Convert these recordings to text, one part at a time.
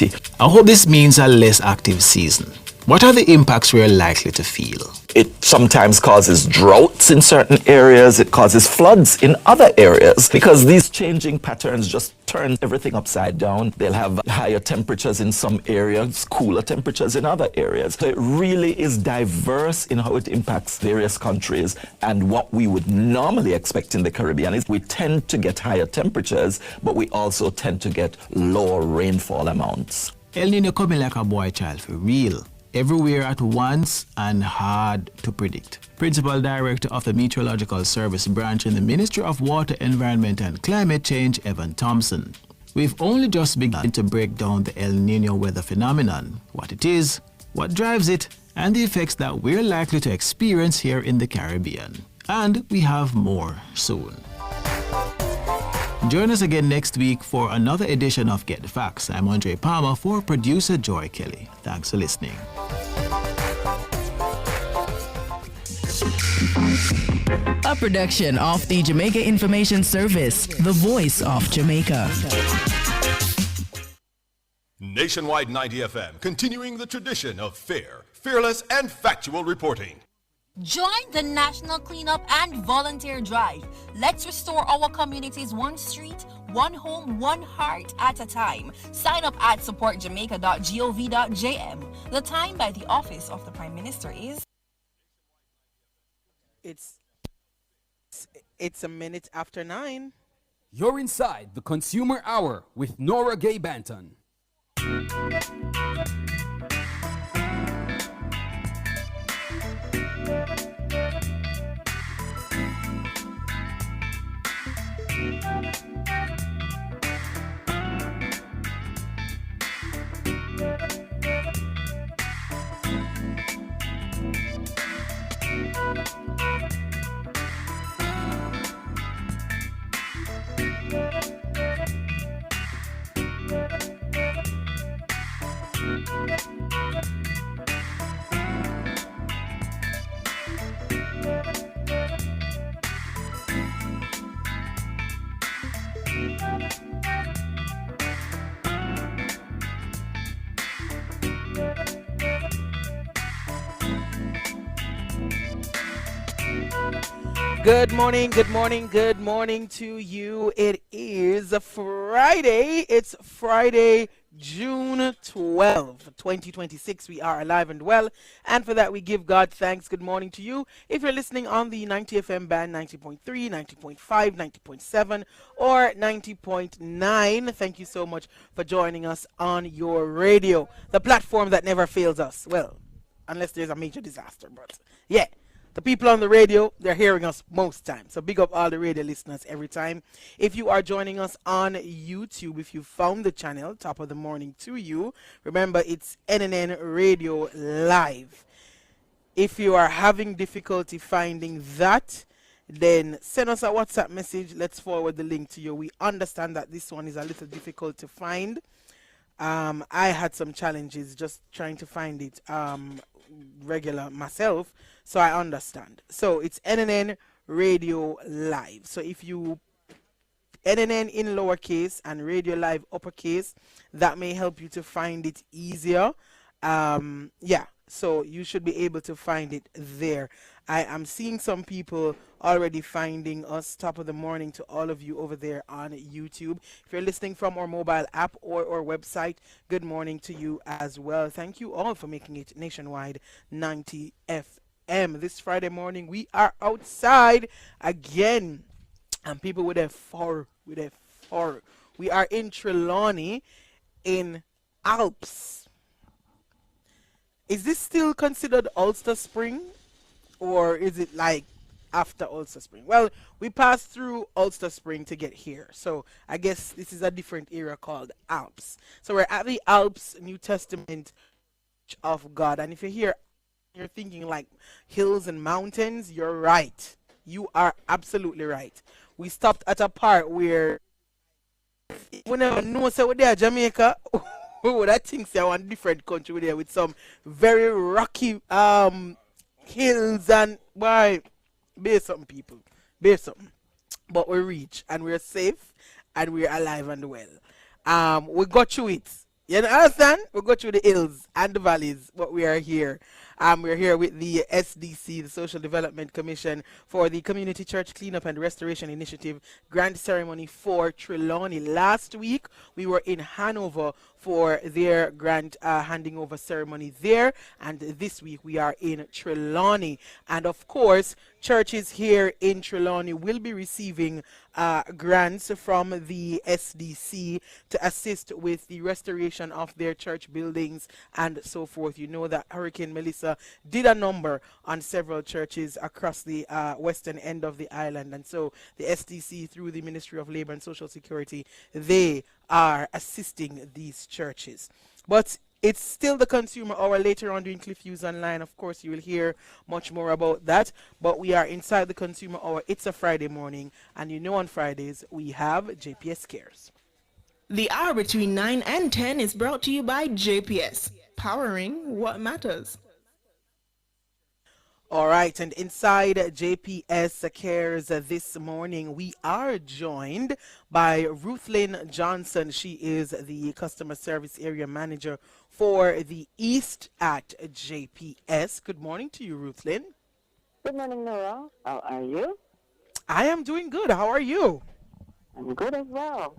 I hope this means a less active season. What are the impacts we are likely to feel? It sometimes causes droughts in certain areas. It causes floods in other areas because these changing patterns just turn everything upside down. They'll have higher temperatures in some areas, cooler temperatures in other areas. So it really is diverse in how it impacts various countries. And what we would normally expect in the Caribbean is we tend to get higher temperatures, but we also tend to get lower rainfall amounts. El Nino coming like a boy child for real. Everywhere at once and hard to predict. Principal Director of the Meteorological Service branch in the Ministry of Water, Environment and Climate Change, Evan Thompson. We've only just begun to break down the El Nino weather phenomenon, what it is, what drives it, and the effects that we're likely to experience here in the Caribbean. And we have more soon. Join us again next week for another edition of Get the Facts. I'm Andre Palmer for producer Joy Kelly. Thanks for listening. A production of the Jamaica Information Service, the voice of Jamaica. Nationwide 90 FM, continuing the tradition of fair, fearless, and factual reporting. Join the National Cleanup and Volunteer Drive. Let's restore our communities one street, one home, one heart at a time. Sign up at supportjamaica.gov.jm. The time by the Office of the Prime Minister is... It's a minute after 9. You're inside the Consumer Hour with Nora Gay Banton. Good morning, good morning, good morning to you. It is a Friday. It's Friday, June 12th, 2026. We are alive and well, and for that we give God thanks. Good morning to you. If you're listening on the 90 FM band, 90.3, 90.5, 90.7, or 90.9, thank you so much for joining us on your radio, the platform that never fails us. Well, unless there's a major disaster, but yeah. The people on the radio, they're hearing us most times. So big up all the radio listeners every time. If you are joining us on YouTube, if you found the channel, top of the morning to you, remember it's NNN Radio Live. If you are having difficulty finding that, then send us a WhatsApp message. Let's forward the link to you. We understand that this one is a little difficult to find. I had some challenges just trying to find it regular myself. So I understand. So it's NNN Radio Live. So if you NNN in lowercase and Radio Live uppercase, that may help you to find it easier. Yeah, so you should be able to find it there. I am seeing some people already finding us. Top of the morning to all of you over there on YouTube. If you're listening from our mobile app or our website, good morning to you as well. Thank you all for making it Nationwide 90 FM. This Friday morning we are outside again, and people with a four. We are in Trelawney in Alps. Is this still considered Ulster Spring, or is it like after Ulster Spring? Well, we passed through Ulster Spring to get here, so I guess this is a different area called Alps. So we're at the Alps New Testament Church of God, and if you're here you're thinking like hills and mountains, you're right. You are absolutely right. We stopped at a part where we never know so we're there Jamaica. We would I think say one different country there with some very rocky hills and why bear something people. Bear something. But we reach and we're safe and we're alive and well. We got through it. You understand? We'll go through the hills and the valleys, but we are here. We're here with the SDC, the Social Development Commission, for the Community Church Cleanup and Restoration Initiative Grand Ceremony for Trelawney. Last week, we were in Hanover for their grant handing over ceremony there, and this week we are in Trelawney. And of course, churches here in Trelawney will be receiving grants from the SDC to assist with the restoration of their church buildings and so forth. You know that Hurricane Melissa did a number on several churches across the western end of the island, and so the SDC, through the Ministry of Labor and Social Security, they are assisting these churches. But it's still the Consumer Hour. Later on during Cliff News Online, of course, you will hear much more about that. But we are inside the Consumer Hour. It's a Friday morning, and you know on Fridays we have JPS Cares. The hour between 9 and 10 is brought to you by JPS, powering what matters. All right, and inside JPS Cares this morning, we are joined by Ruthlyn Johnson. She is the Customer Service Area Manager for the East at JPS. Good morning to you, Ruthlyn. Good morning, Nora. How are you? I am doing good. How are you? I'm good as well.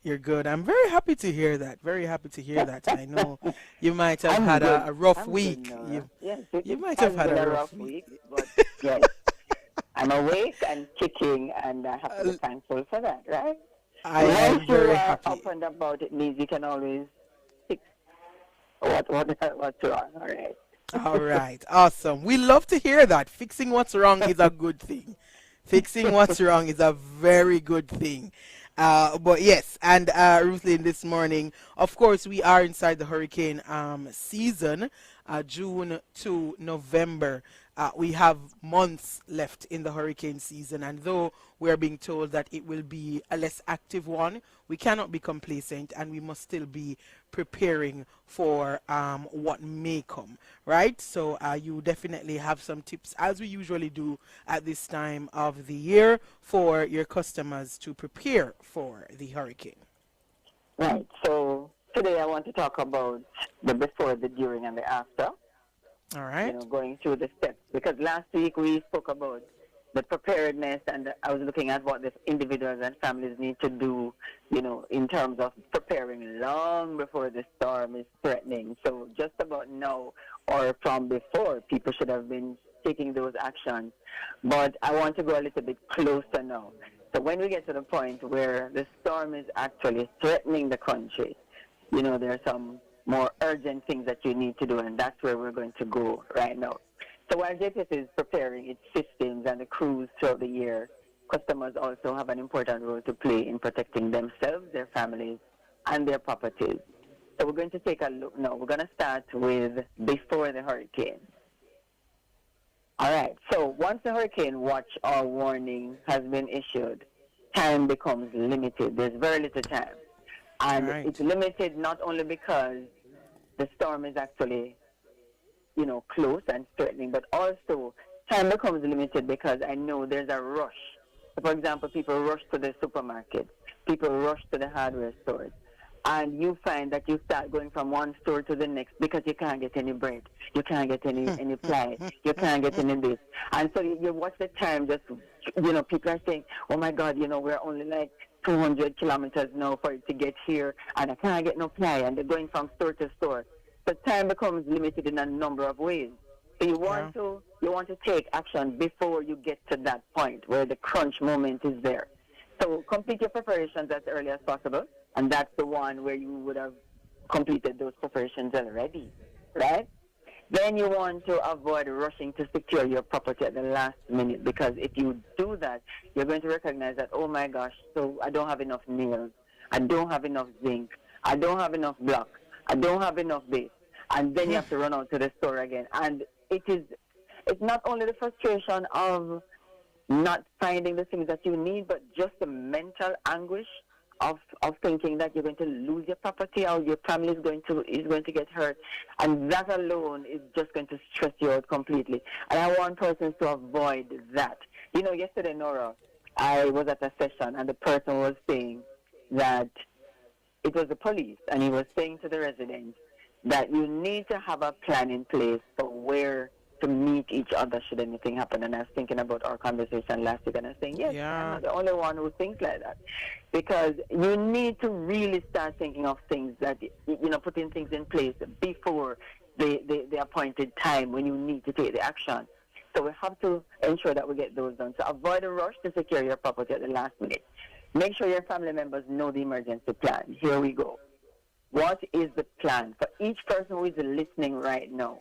You're good. I'm very happy to hear that. Very happy to hear that. I know you might have had a rough week. You might have had a rough week. But yes, I'm awake and kicking, and I have to be thankful for that, right? I am very happy. Up and about it means you can always fix what's wrong. All right. All right. Awesome. We love to hear that. Fixing what's wrong is a good thing. Fixing what's wrong is a very good thing. But yes, and Ruthlyn, this morning, of course, we are inside the hurricane season, June to November. We have months left in the hurricane season, and though we are being told that it will be a less active one, we cannot be complacent, and we must still be preparing for what may come, right? So you definitely have some tips, as we usually do at this time of the year, for your customers to prepare for the hurricane. Right. So today I want to talk about the before, the during, and the after. All right. You know, going through the steps. Because last week we spoke about the preparedness, and I was looking at what the individuals and families need to do, you know, in terms of preparing long before the storm is threatening. So just about now or from before, people should have been taking those actions. But I want to go a little bit closer now. So when we get to the point where the storm is actually threatening the country, you know, there are some more urgent things that you need to do, and that's where we're going to go right now. So while JPS is preparing its systems and the crews throughout the year, customers also have an important role to play in protecting themselves, their families, and their properties. So we're going to take a look now. We're going to start with before the hurricane. All right, so once the hurricane watch or warning has been issued, time becomes limited. There's very little time. And it's limited not only because the storm is actually, you know, close and threatening, but also time becomes limited because I know there's a rush. So for example, people rush to the supermarket, people rush to the hardware stores, and you find that you start going from one store to the next because you can't get any bread, you can't get any ply, you can't get any this. And so you watch the time just, you know, people are saying, oh my God, you know, we're only like 200 kilometers now for it to get here, and I can't get no ply, and they're going from store to store. So time becomes limited in a number of ways. So you want to take action before you get to that point where the crunch moment is there. So complete your preparations as early as possible, and that's the one where you would have completed those preparations already, right? Then you want to avoid rushing to secure your property at the last minute, because if you do that, you're going to recognize that, oh my gosh, so I don't have enough nails, I don't have enough zinc, I don't have enough block, I don't have enough base, and then you have to run out to the store again. And it's not only the frustration of not finding the things that you need, but just the mental anguish of thinking that you're going to lose your property or your family is going to get hurt, and that alone is just going to stress you out completely. And I want persons to avoid that. You know, yesterday, Nora, I was at a session and the person was saying that it was the police, and he was saying to the residents that you need to have a plan in place for where to meet each other should anything happen. And I was thinking about our conversation last week, and I was saying, yes, I'm not the only one who thinks like that. Because you need to really start thinking of things that, putting things in place before the appointed time when you need to take the action. So we have to ensure that we get those done. So avoid a rush to secure your property at the last minute. Make sure your family members know the emergency plan. Here we go. What is the plan? For each person who is listening right now,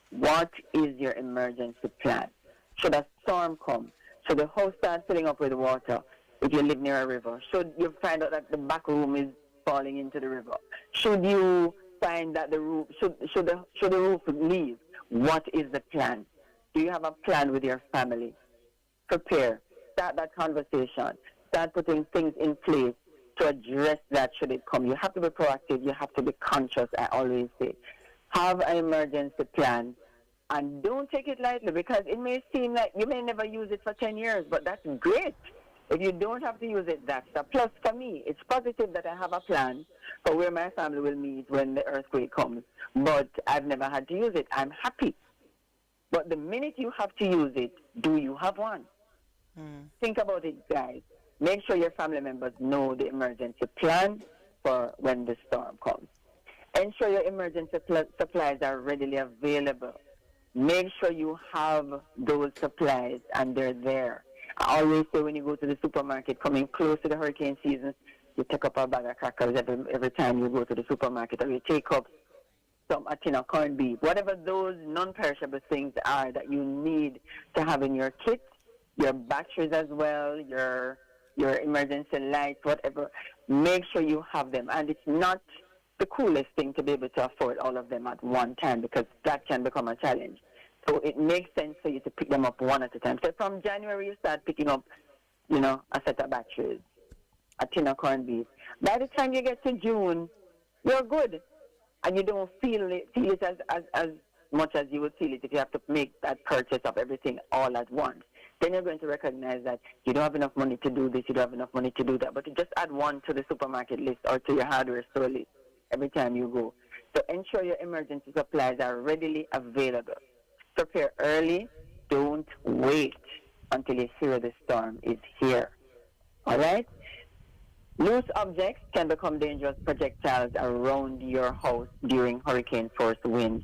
what is your emergency plan? Should a storm come? Should the house start filling up with water if you live near a river? Should you find out that the back room is falling into the river? Should you find that the roof, should the roof leave? What is the plan? Do you have a plan with your family? Prepare. Start that conversation. Start putting things in place to address that should it come. You have to be proactive. You have to be conscious, I always say. Have an emergency plan. And don't take it lightly, because it may seem like you may never use it for 10 years, but that's great. If you don't have to use it, that's a plus for me. It's positive that I have a plan for where my family will meet when the earthquake comes, but I've never had to use it. I'm happy. But the minute you have to use it, do you have one? Think about it, guys. Make sure your family members know the emergency plan for when the storm comes. Ensure your emergency supplies are readily available. Make sure you have those supplies and they're there. I always say when you go to the supermarket, coming close to the hurricane season, you take up a bag of crackers every time you go to the supermarket, or you take up a tin of corned beef, whatever those non-perishable things are that you need to have in your kit, your batteries as well, your emergency lights, whatever. Make sure you have them. And it's not the coolest thing to be able to afford all of them at one time, because that can become a challenge. So it makes sense for you to pick them up one at a time. So from January, you start picking up, a set of batteries, a tin of corned beef. By the time you get to June, you're good. And you don't feel it as much as you would feel it if you have to make that purchase of everything all at once. Then you're going to recognize that you don't have enough money to do this, you don't have enough money to do that. But you just add one to the supermarket list or to your hardware store list every time you go. So ensure your emergency supplies are readily available. Prepare early. Don't wait until you hear the storm is here. All right? Loose objects can become dangerous projectiles around your house during hurricane-force winds.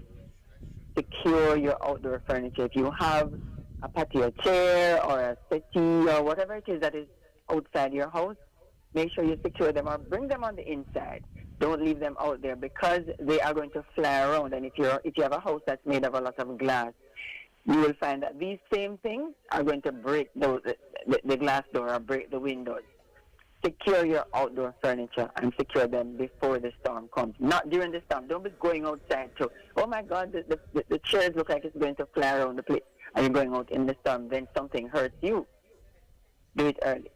Secure your outdoor furniture. If you have a patio chair or a settee or whatever it is that is outside your house, make sure you secure them or bring them on the inside. Don't leave them out there, because they are going to fly around. And if you have a house that's made of a lot of glass, you will find that these same things are going to break the glass door or break the windows. Secure your outdoor furniture and secure them before the storm comes. Not during the storm. Don't be going outside to, oh my God, the chairs look like it's going to fly around the place. And you're going out in the storm, then something hurts you. Do it early.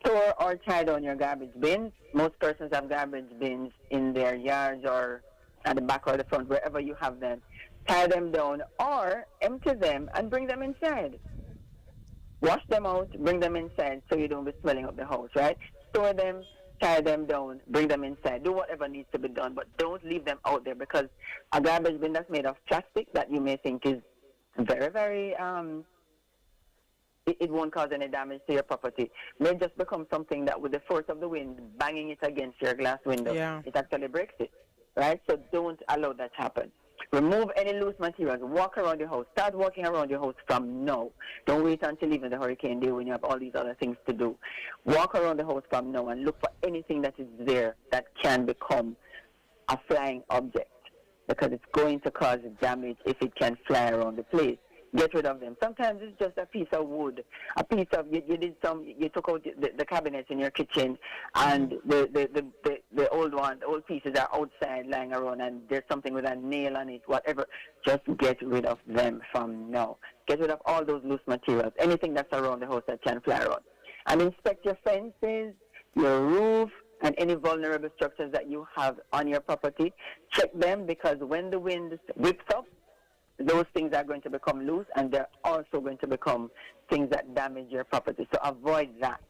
Store or tie down your garbage bins. Most persons have garbage bins in their yards or at the back or the front, wherever you have them. Tie them down or empty them and bring them inside. Wash them out, bring them inside so you don't be smelling up the house, right? Store them, tie them down, bring them inside. Do whatever needs to be done, but don't leave them out there, because a garbage bin that's made of plastic that you may think is very, very, it won't cause any damage to your property, may just become something that with the force of the wind banging it against your glass window, it actually breaks it, right? So don't allow that to happen. Remove any loose materials. Walk around your house. Start walking around your house from now. Don't wait until even the hurricane day when you have all these other things to do. Walk around the house from now and look for anything that is there that can become a flying object, because it's going to cause damage if it can fly around the place. Get rid of them. Sometimes it's just a piece of wood, a piece of, you took out the cabinets in your kitchen, and the old pieces are outside lying around, and there's something with a nail on it, whatever. Just get rid of them from now. Get rid of all those loose materials, anything that's around the house that can fly around. And inspect your fences, your roof, and any vulnerable structures that you have on your property. Check them, because when the wind whips up, those things are going to become loose, and they're also going to become things that damage your property. So avoid that.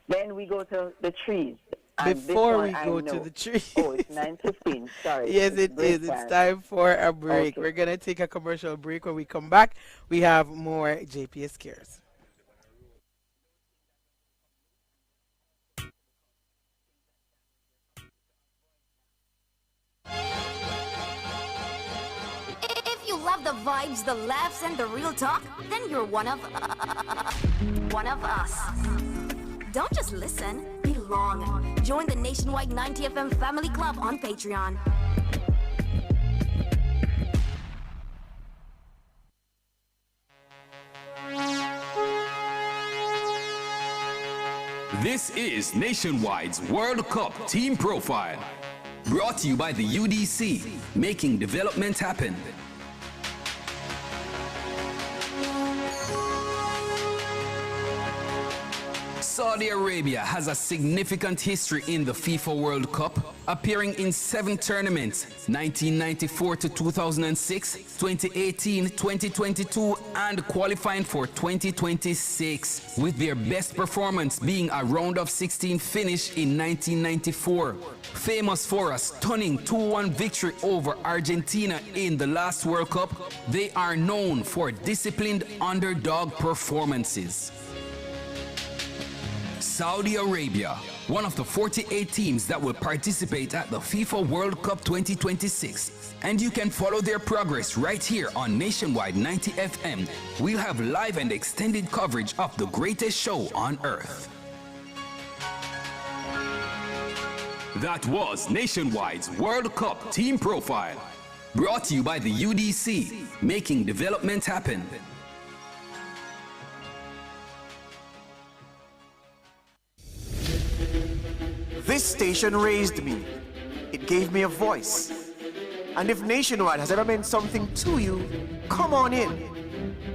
Then we go to the trees. And this Before one we I go to know. the tree. Oh, it's 9:15. Sorry. Yes, It's it break is. It's time. time for a break. Okay. We're going to take a commercial break. When we come back, we have more JPS Cares. If you love the vibes, the laughs, and the real talk, then you're one of us. Don't just listen, belong. Join the nationwide 90 FM Family Club on Patreon. This is Nationwide's World Cup Team Profile. Brought to you by the UDC, making development happen. Saudi Arabia has a significant history in the FIFA World Cup, appearing in 7 tournaments, 1994 to 2006, 2018, 2022, and qualifying for 2026, with their best performance being a round of 16 finish in 1994. Famous for a stunning 2-1 victory over Argentina in the last World Cup, they are known for disciplined underdog performances. Saudi Arabia, one of the 48 teams that will participate at the FIFA World Cup 2026. And you can follow their progress right here on Nationwide 90 FM. We'll have live and extended coverage of the greatest show on earth. That was Nationwide's World Cup Team Profile. Brought to you by the UDC, making development happen. This station raised me. It gave me a voice. And if Nationwide has ever meant something to you, come on in.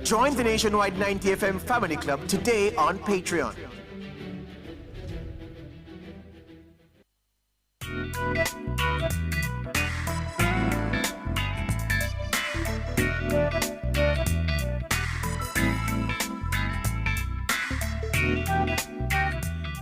Join the Nationwide 90 FM Family Club today on Patreon.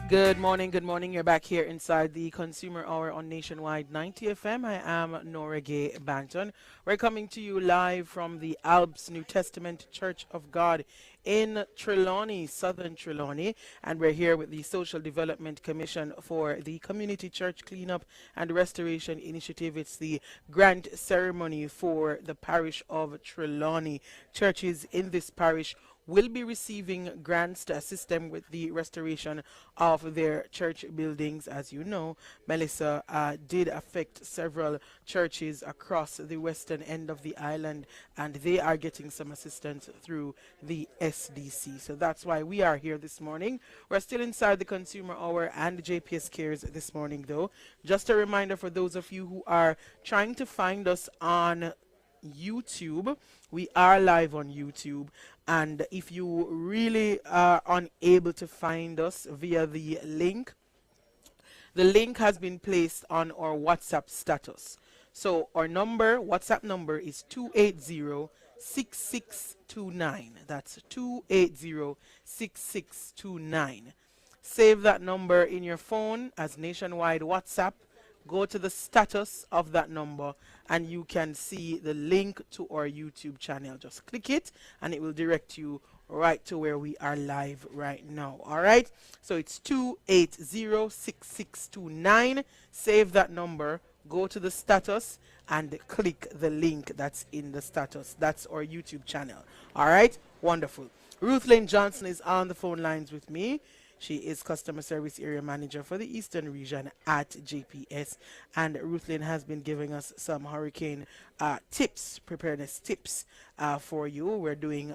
Good morning. You're back here inside the Consumer Hour on Nationwide 90 FM. I am Nora Gay Banton. We're coming to you live from the Alps New Testament Church of God in Trelawney, Southern Trelawney, and we're here with the Social Development Commission for the Community Church Cleanup and Restoration Initiative. It's the grant ceremony for the parish of Trelawney. Churches in this parish will be receiving grants to assist them with the restoration of their church buildings. As you know, Melissa did affect several churches across the western end of the island, and they are getting some assistance through the SDC. So that's why we are here this morning. We're still inside the Consumer Hour and JPS Cares this morning, though. Just a reminder for those of you who are trying to find us on YouTube, we are live on YouTube, and if you really are unable to find us via the link has been placed on our WhatsApp status. So our WhatsApp number is 280-6629. That's 280-6629. Save that number in your phone as Nationwide WhatsApp. Go to the status of that number and you can see the link to our YouTube channel. Just click it and it will direct you right to where we are live right now. All right, so it's 280-6629. Save that number, go to the status and click the link that's in the status. That's our YouTube channel. All right, wonderful. Ruth Lynn Johnson is on the phone lines with me. She is Customer Service Area Manager for the Eastern Region at JPS. And Ruthlyn has been giving us some hurricane tips, preparedness tips for you. We're doing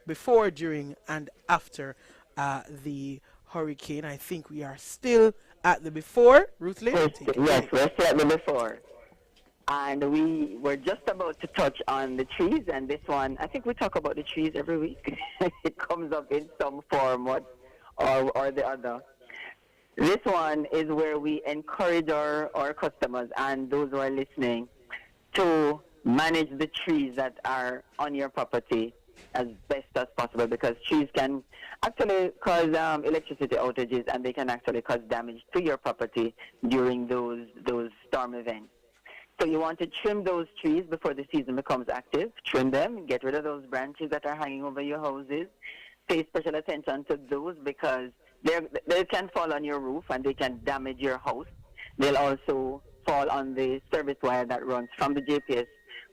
before, during, and after the hurricane. I think we are still at the before. Ruthlyn? Yes, we're still at the before. And we were just about to touch on the trees. And this one, I think we talk about the trees every week. It comes up in some form. Or the other. This one is where we encourage our customers and those who are listening to manage the trees that are on your property as best as possible, because trees can actually cause electricity outages, and they can actually cause damage to your property during those storm events. So you want to trim those trees before the season becomes active. Trim them, get rid of those branches that are hanging over your houses. Pay special attention to those, because they can fall on your roof and they can damage your house. They'll also fall on the service wire that runs from the GPS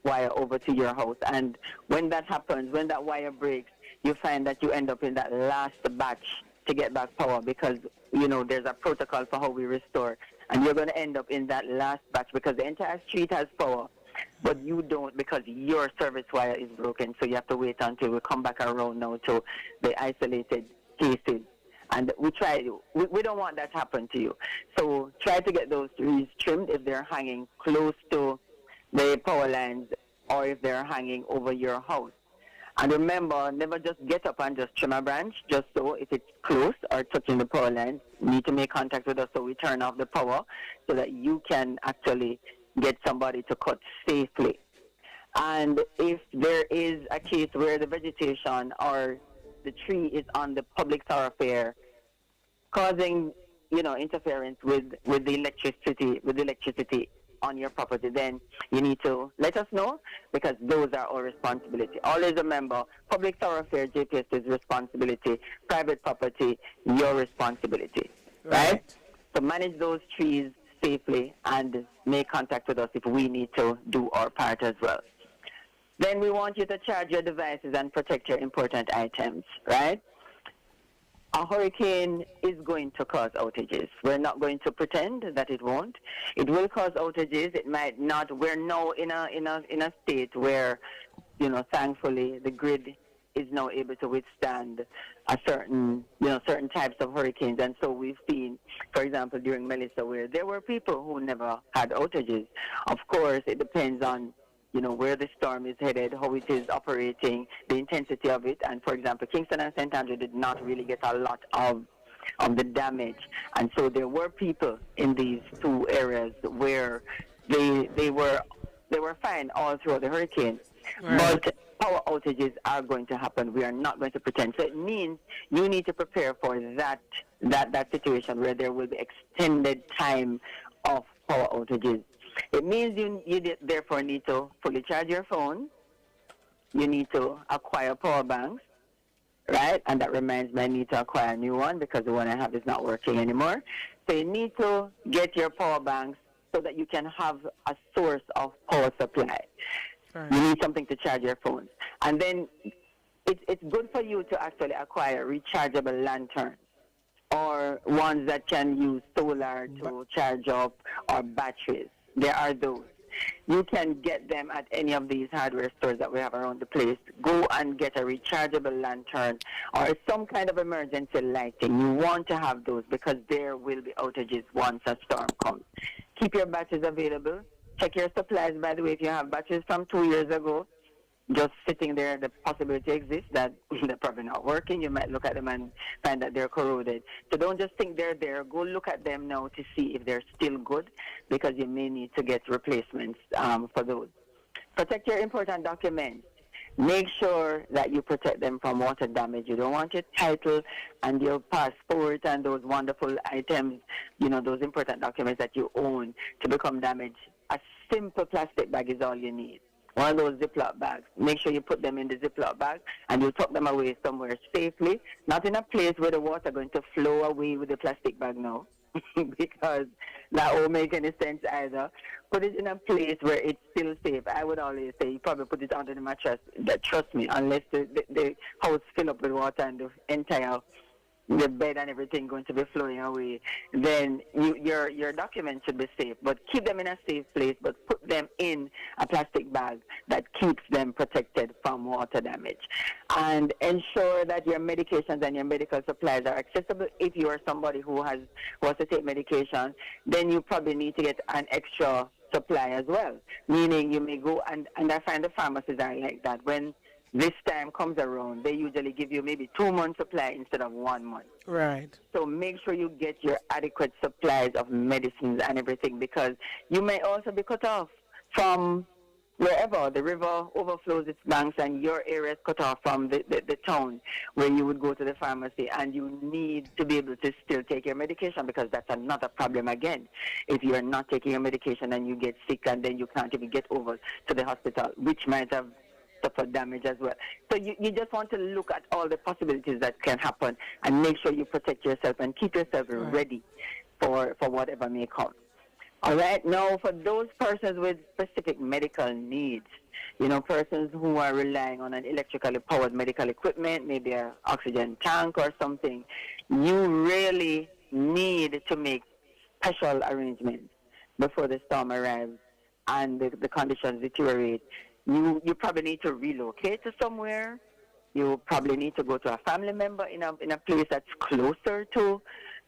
wire over to your house. And when that happens, when that wire breaks, you find that you end up in that last batch to get back power, because, you know, there's a protocol for how we restore. And you're going to end up in that last batch because the entire street has power, but you don't, because your service wire is broken. So you have to wait until we come back around now to the isolated cases. And we don't want that to happen to you. So try to get those trees trimmed if they're hanging close to the power lines or if they're hanging over your house. And remember, never just get up and just trim a branch, just so if it's close or touching the power lines, you need to make contact with us so we turn off the power so that you can actually get somebody to cut safely. And if there is a case where the vegetation or the tree is on the public thoroughfare, causing, you know, interference with the electricity on your property, then you need to let us know, because those are our responsibility. Always remember, public thoroughfare, JPS is responsibility. Private property, your responsibility. Right? So manage those trees safely and make contact with us if we need to do our part as well. Then we want you to charge your devices and protect your important items, right? A hurricane is going to cause outages. We're not going to pretend that it won't. It will cause outages. It might not. We're now in a state where, you know, thankfully the grid is now able to withstand a certain types of hurricanes. And so we've seen, for example, during Melissa, where there were people who never had outages. Of course, it depends on, you know, where the storm is headed, how it is operating, the intensity of it. And, for example, Kingston and St. Andrew did not really get a lot of the damage. And so there were people in these two areas where they were fine all through the hurricane. Right. But power outages are going to happen. We are not going to pretend. So it means you need to prepare for that situation where there will be extended time of power outages. It means you therefore need to fully charge your phone. You need to acquire power banks, right? And that reminds me, I need to acquire a new one because the one I have is not working anymore. So you need to get your power banks so that you can have a source of power supply. Right. You need something to charge your phones. And then it's good for you to actually acquire rechargeable lanterns, or ones that can use solar to charge up, or batteries. There are those. You can get them at any of these hardware stores that we have around the place. Go and get a rechargeable lantern or some kind of emergency lighting. You want to have those because there will be outages once a storm comes. Keep your batteries available. Check your supplies, by the way. If you have batteries from 2 years ago, just sitting there, the possibility exists that they're probably not working. You might look at them and find that they're corroded. So don't just think they're there. Go look at them now to see if they're still good, because you may need to get replacements for those. Protect your important documents. Make sure that you protect them from water damage. You don't want your title and your passport and those wonderful items, you know, those important documents that you own to become damaged. A simple plastic bag is all you need. One of those Ziploc bags. Make sure you put them in the Ziploc bag and you tuck them away somewhere safely, not in a place where the water going to flow away with the plastic bag now, because that won't make any sense either. Put it in a place where it's still safe. I would always say you probably put it under the mattress. Trust me, unless the house fill up with water and the entire the bed and everything going to be flowing away, then your documents should be safe. But keep them in a safe place, but put them in a plastic bag that keeps them protected from water damage. And ensure that your medications and your medical supplies are accessible. If you are somebody who has to take medication, then you probably need to get an extra supply as well. Meaning you may go, and I find the pharmacies are like that. When this time comes around, they usually give you maybe 2 months supply instead of 1 month. Right. So make sure you get your adequate supplies of medicines and everything, because you may also be cut off from wherever the river overflows its banks and your area is cut off from the town where you would go to the pharmacy, and you need to be able to still take your medication, because that's another problem again. If you are not taking your medication and you get sick and then you can't even get over to the hospital, which might have suffered damage as well. So you just want to look at all the possibilities that can happen and make sure you protect yourself and keep yourself ready for whatever may come. All right. Now, for those persons with specific medical needs, persons who are relying on an electrically powered medical equipment, maybe an oxygen tank or something, you really need to make special arrangements before the storm arrives and the conditions deteriorate. You probably need to relocate to somewhere. You probably need to go to a family member in a place that's closer to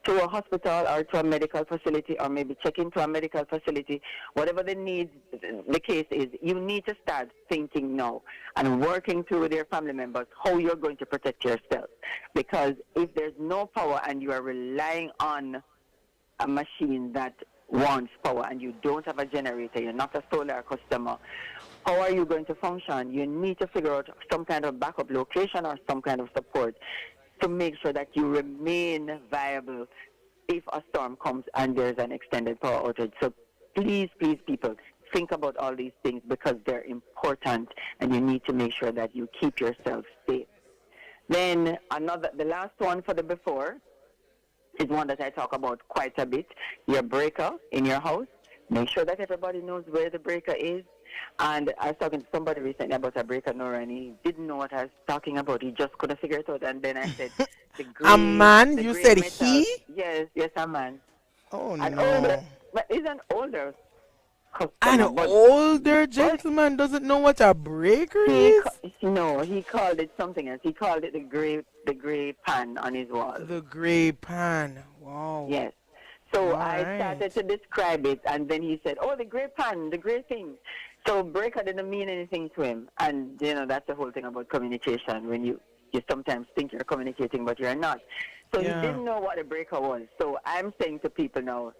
a hospital or to a medical facility, or maybe check into a medical facility. Whatever the case is, you need to start thinking now and working through with your family members how you're going to protect yourself. Because if there's no power and you are relying on a machine that wants power and you don't have a generator, you're not a solar customer, how are you going to function? You need to figure out some kind of backup location or some kind of support to make sure that you remain viable if a storm comes and there's an extended power outage. So please, people, think about all these things, because they're important, and you need to make sure that you keep yourself safe. Then the last one for the before is one that I talk about quite a bit, your breaker in your house. Make sure that everybody knows where the breaker is. And I was talking to somebody recently about a breaker, Nora, and he didn't know what I was talking about. He just couldn't figure it out. And then I said, a man? You said metal. He? Yes, a man. Oh, an no. Older, but he's an older customer. An older gentleman doesn't know what a breaker is? No, he called it something else. He called it the gray pan on his wall. The gray pan. Wow. Yes. So I started to describe it, and then he said, the gray pan, the gray thing. So breaker didn't mean anything to him. And, that's the whole thing about communication, when you sometimes think you're communicating, but you're not. So he didn't know what a breaker was. So I'm saying to people now,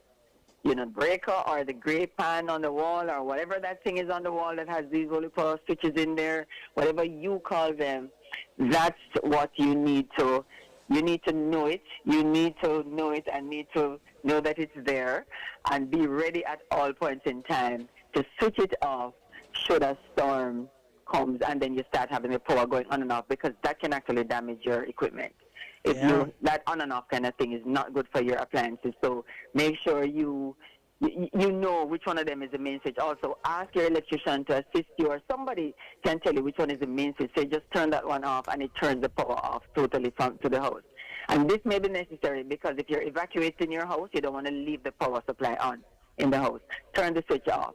breaker or the gray pan on the wall or whatever that thing is on the wall that has these little power switches in there, whatever you call them, that's what you need to know it. You need to know it and need to know that it's there, and be ready at all points in time to switch it off should a storm comes, and then you start having the power going on and off, because that can actually damage your equipment. That on and off kind of thing is not good for your appliances. So make sure you know which one of them is the main switch. Also, ask your electrician to assist you, or somebody can tell you which one is the main switch. So you just turn that one off, and it turns the power off totally to the house. And this may be necessary, because if you're evacuating your house, you don't want to leave the power supply on in the house. Turn the switch off.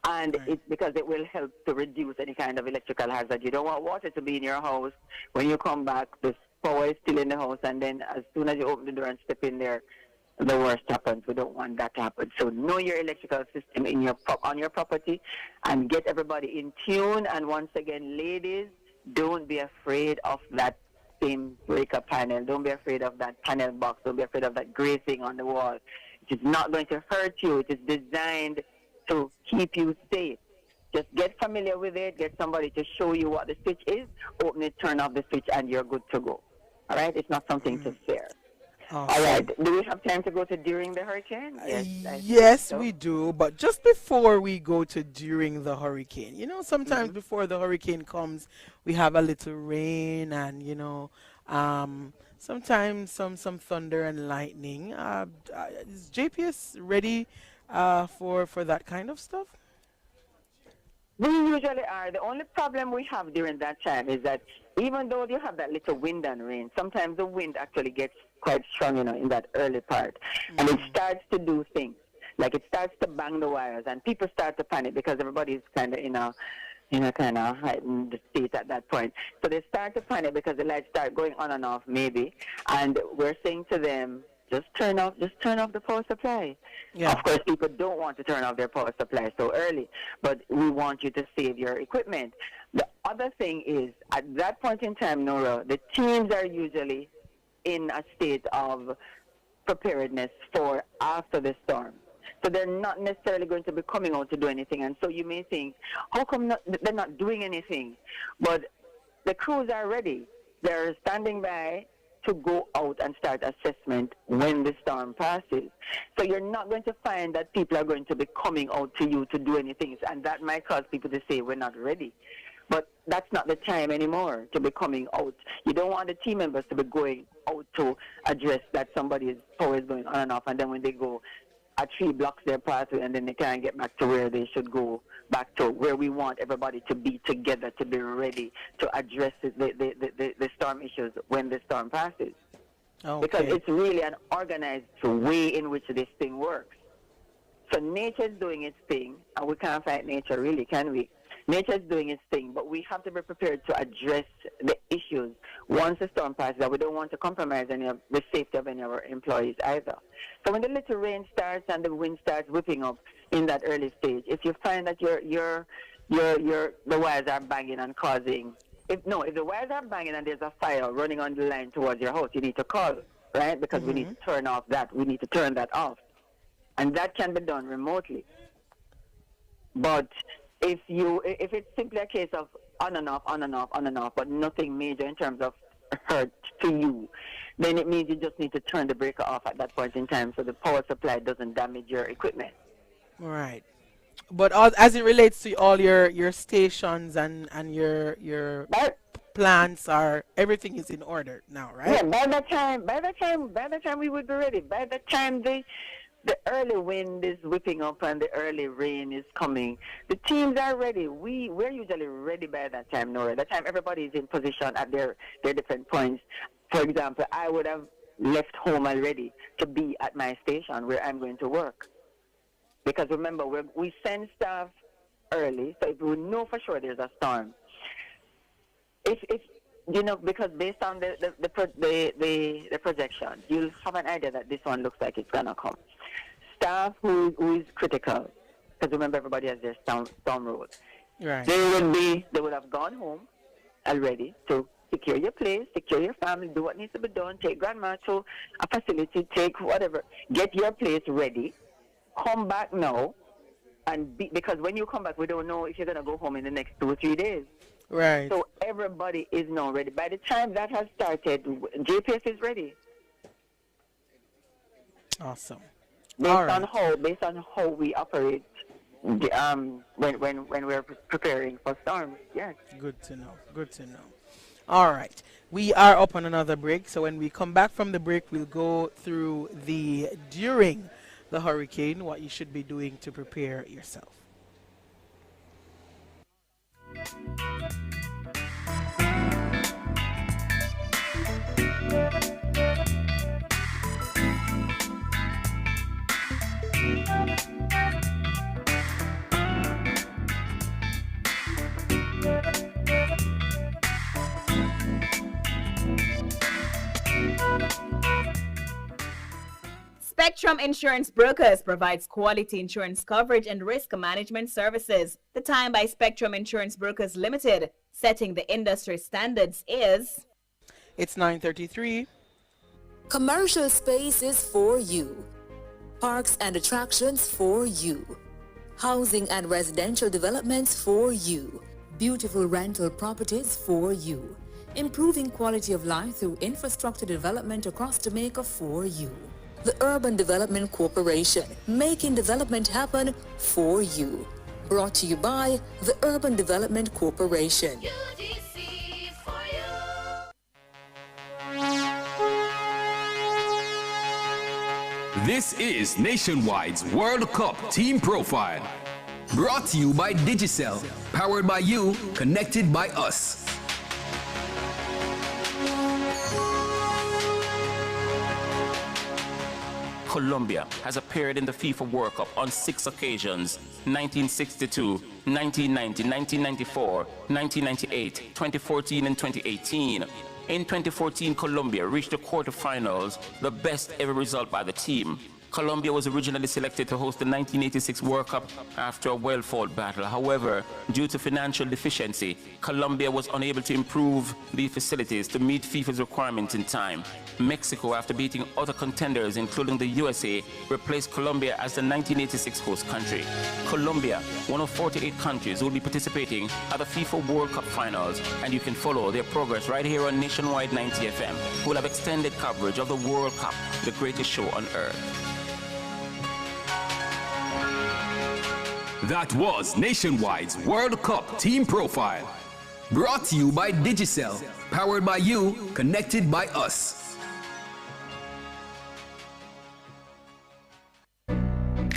And it's because it will help to reduce any kind of electrical hazard. You don't want water to be in your house. When you come back, the power is still in the house, and then as soon as you open the door and step in there, the worst happens. We don't want that to happen. So know your electrical system on your property, and get everybody in tune. And once again, ladies, don't be afraid of that same breaker panel. Don't be afraid of that panel box. Don't be afraid of that gray thing on the wall. It is not going to hurt you. It is designed to keep you safe. Just get familiar with it. Get somebody to show you what the switch is. Open it, turn off the switch, and you're good to go. All right? It's not something to fear. Awesome. All right. Do we have time to go to during the hurricane? Yes, we do. But just before we go to during the hurricane, sometimes before the hurricane comes, we have a little rain and, sometimes some thunder and lightning. Is JPS ready for that kind of stuff? We usually are. The only problem we have during that time is that even though you have that little wind and rain, sometimes the wind actually gets quite strong, in that early part. And it starts to do things. Like it starts to bang the wires, and people start to panic because everybody's kind of in a kind of heightened state at that point. So they start to panic because the lights start going on and off, maybe. And we're saying to them, just turn off the power supply. Yeah. Of course, people don't want to turn off their power supply so early, but we want you to save your equipment. The other thing is, at that point in time, Nora, the teams are usually in a state of preparedness for after the storm. So they're not necessarily going to be coming out to do anything. And so you may think, how come they're not doing anything? But the crews are ready. They're standing by to go out and start assessment when the storm passes. So you're not going to find that people are going to be coming out to you to do anything. And that might cause people to say, we're not ready. But that's not the time anymore to be coming out. You don't want the team members to be going out to address that somebody's power is going on and off, and then when they go, a tree blocks their pathway, and then they can't get back to where they should go, back to where we want everybody to be together, to be ready to address the storm issues when the storm passes. Okay. Because it's really an organized way in which this thing works. So nature's doing its thing, and we can't fight nature, really, can we? Nature's doing its thing, but we have to be prepared to address the issues once the storm passes. That we don't want to compromise any of the safety of any of our employees either. So when the little rain starts and the wind starts whipping up in that early stage, if you find that the wires are banging and causing, if the wires are banging and there's a fire running on the line towards your house, you need to call, right? Because we need to turn off that. We need to turn that off, and that can be done remotely. But if it's simply a case of on and off, but nothing major in terms of hurt to you, then it means you just need to turn the breaker off at that point in time so the power supply doesn't damage your equipment. Right. But as it relates to all your stations and your plants, everything is in order now, right? Yeah, by the time we would be ready. By the time the early wind is whipping up and the early rain is coming, the teams are ready. We're usually ready by that time, Nora. That time everybody is in position at their different points. For example, I would have left home already to be at my station where I'm going to work. Because remember, we send staff early, so if we know for sure there's a storm. If because based on the projection, you'll have an idea that this one looks like it's gonna come. Staff who is critical, because remember everybody has their storm rules. Right. They would have gone home already to secure your place, secure your family, do what needs to be done, take grandma to a facility, take whatever, get your place ready, come back now, and because when you come back, we don't know if you're gonna go home in the next 2 or 3 days. Right. So everybody is now ready. By the time that has started, GPS is ready. Awesome. Based on how we operate when we're preparing for storms. Yes. Good to know. All right. We are up on another break, so when we come back from the break, we'll go through during the hurricane, what you should be doing to prepare yourself. Spectrum Insurance Brokers provides quality insurance coverage and risk management services. The time by Spectrum Insurance Brokers Limited, setting the industry standards, is... It's 9:33. Commercial spaces for you. Parks and attractions for you. Housing and residential developments for you. Beautiful rental properties for you. Improving quality of life through infrastructure development across Jamaica for you. The Urban Development Corporation, making development happen for you. Brought to you by the Urban Development Corporation. UDC for you. This is Nationwide's World Cup Team Profile. Brought to you by Digicel. Powered by you, connected by us. Colombia has appeared in the FIFA World Cup on 6 occasions: 1962, 1990, 1994, 1998, 2014 and 2018. In 2014, Colombia reached the quarterfinals, the best ever result by the team. Colombia was originally selected to host the 1986 World Cup after a well-fought battle. However, due to financial deficiency, Colombia was unable to improve the facilities to meet FIFA's requirements in time. Mexico, after beating other contenders, including the USA, replaced Colombia as the 1986 host country. Colombia, one of 48 countries, will be participating at the FIFA World Cup finals, and you can follow their progress right here on Nationwide 90 FM, who will have extended coverage of the World Cup, the greatest show on earth. That was Nationwide's World Cup Team Profile. Brought to you by Digicel. Powered by you, connected by us.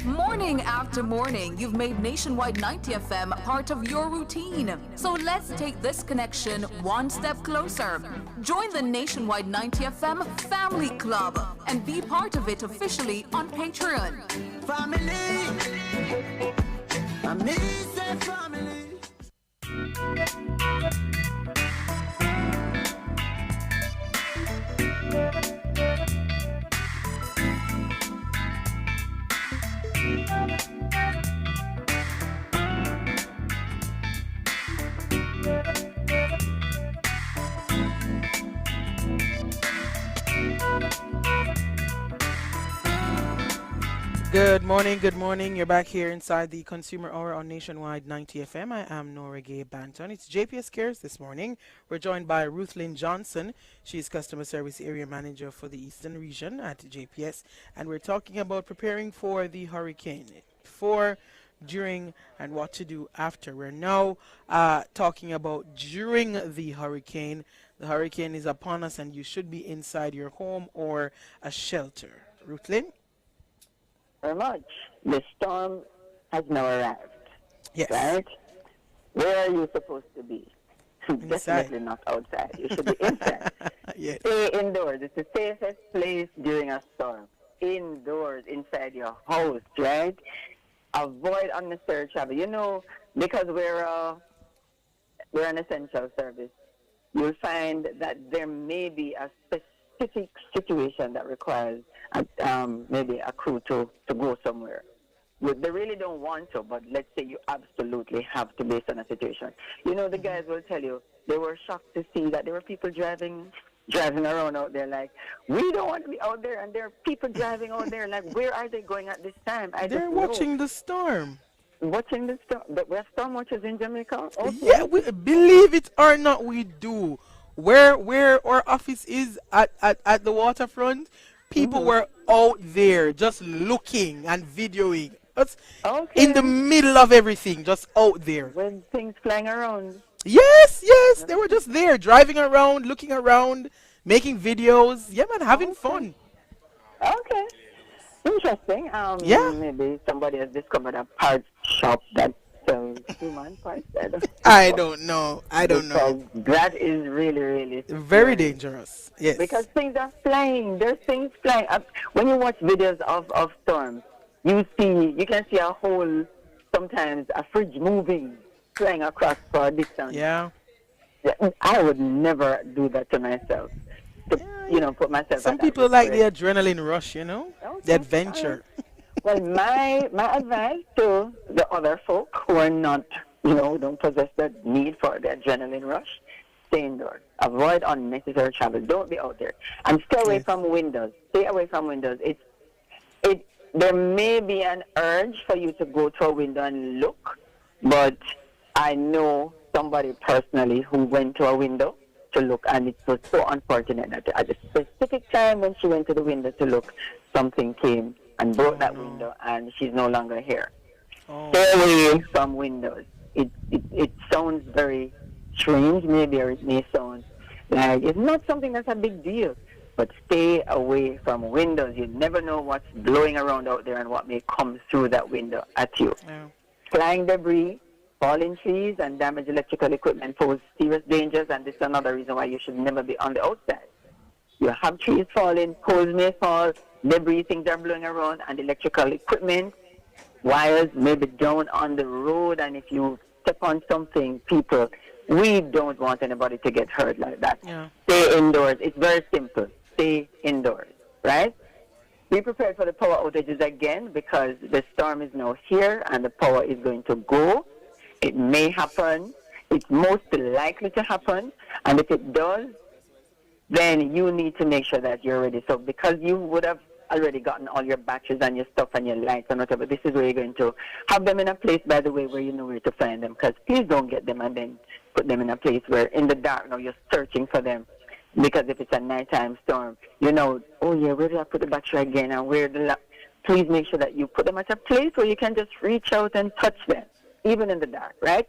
Morning after morning, you've made Nationwide 90 FM part of your routine. So let's take this connection one step closer. Join the Nationwide 90 FM Family Club and be part of it officially on Patreon. Family. Family. Good morning, good morning. You're back here inside the Consumer Hour on Nationwide 90 FM. I am Nora Gay Banton. It's JPS Cares this morning. We're joined by Ruth Lynn Johnson. She's Customer Service Area Manager for the Eastern Region at JPS. And we're talking about preparing for the hurricane, before, during, and what to do after. We're now talking about during the hurricane. The hurricane is upon us and you should be inside your home or a shelter. Ruth Lynn? Very much. The storm has now arrived. Yes. Right? Where are you supposed to be? Definitely not outside. You should be inside. Yes. Stay indoors. It's the safest place during a storm. Indoors, inside your house, right? Avoid unnecessary travel. You know, because we're an essential service, you'll find that there may be a specific situation that requires maybe a crew to go somewhere. They really don't want to, but let's say you absolutely have to based on a situation. You know, the guys will tell you they were shocked to see that there were people driving around out there like, we don't want to be out there, and there are people driving out there like, where are they going at this time? They're watching the storm. Watching the storm. We have storm watchers in Jamaica also? Yeah, believe it or not, we do. Where our office is at the waterfront, people were out there just looking and videoing. That's in the middle of everything, just out there. When things flying around. Yes, they were just there, driving around, looking around, making videos. Yeah, man, having fun. Okay. Interesting. Yeah. Maybe somebody has discovered a parts shop that sells human parts. I don't know. That is really, really very dangerous. Yes. Because things are flying. There's things flying. When you watch videos of storms, you can see a whole, sometimes a fridge moving, flying across for a distance. Yeah. I would never do that to myself. Put myself. Some people like the adrenaline rush, the adventure. Well, my advice to the other folk who are not, don't possess the need for the adrenaline rush, stay indoors. Avoid unnecessary travel. Don't be out there. And stay away from windows. Stay away from windows. There may be an urge for you to go to a window and look, but I know somebody personally who went to a window to look, and it was so unfortunate that at a specific time when she went to the window to look, something came and broke that window, and she's no longer here. Stay away from windows. It sounds very strange, maybe, or it may sound like it's not something that's a big deal, but stay away from windows. You never know what's blowing around out there and what may come through that window at you. Yeah. Flying debris, falling trees, and damaged electrical equipment pose serious dangers, and this is another reason why you should never be on the outside. You have trees falling, poles may fall, debris, things are blowing around, and electrical equipment, wires may be down on the road, and if you step on something, we don't want anybody to get hurt like that. Yeah. Stay indoors. It's very simple. Stay indoors, right? be prepared for the power outages again because the storm is now here and the power is going to go. It may happen. It's most likely to happen. And if it does, then you need to make sure that you're ready. So because you would have already gotten all your batteries and your stuff and your lights and whatever, this is where you're going to have them in a place, by the way, where you know where to find them. Because please don't get them and then put them in a place where in the dark now you're searching for them. Because if it's a nighttime storm, you know, oh yeah, where did I put the battery again? And where the please make sure that you put them at a place where you can just reach out and touch them, even in the dark, right?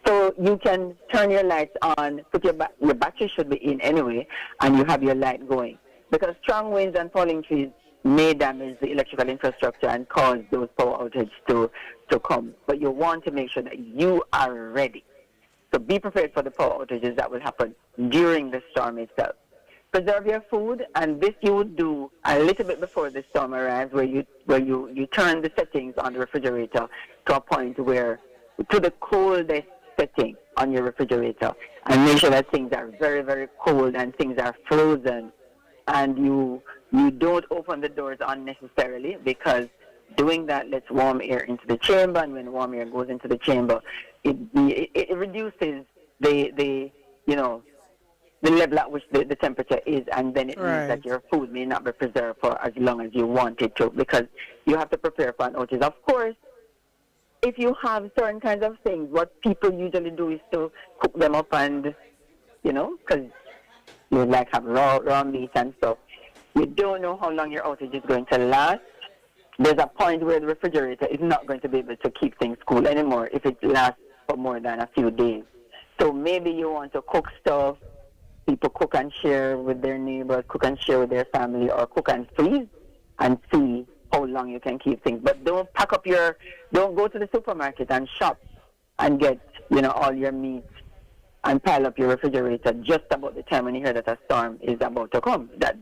So you can turn your lights on, put your battery should be in anyway, and you have your light going. Because strong winds and falling trees may damage the electrical infrastructure and cause those power outages to come. But you want to make sure that you are ready. So be prepared for the power outages that will happen during the storm itself. Preserve your food, and this you would do a little bit before the storm arrives, where you turn the settings on the refrigerator to a point where, to the coldest setting on your refrigerator, and make sure that things are very, very cold and things are frozen, and you don't open the doors unnecessarily, because doing that lets warm air into the chamber, and when warm air goes into the chamber, it reduces the level at which the temperature is, and then it means that your food may not be preserved for as long as you want it to, because you have to prepare for an outage. Of course, if you have certain kinds of things, what people usually do is to cook them up and, because you like have raw meat and stuff. You don't know how long your outage is going to last. There's a point where the refrigerator is not going to be able to keep things cool anymore if it lasts for more than a few days. So maybe you want to cook stuff. People cook and share with their neighbors, cook and share with their family, or cook and freeze and see how long you can keep things. But don't go to the supermarket and shop and get, all your meat and pile up your refrigerator just about the time when you hear that a storm is about to come. That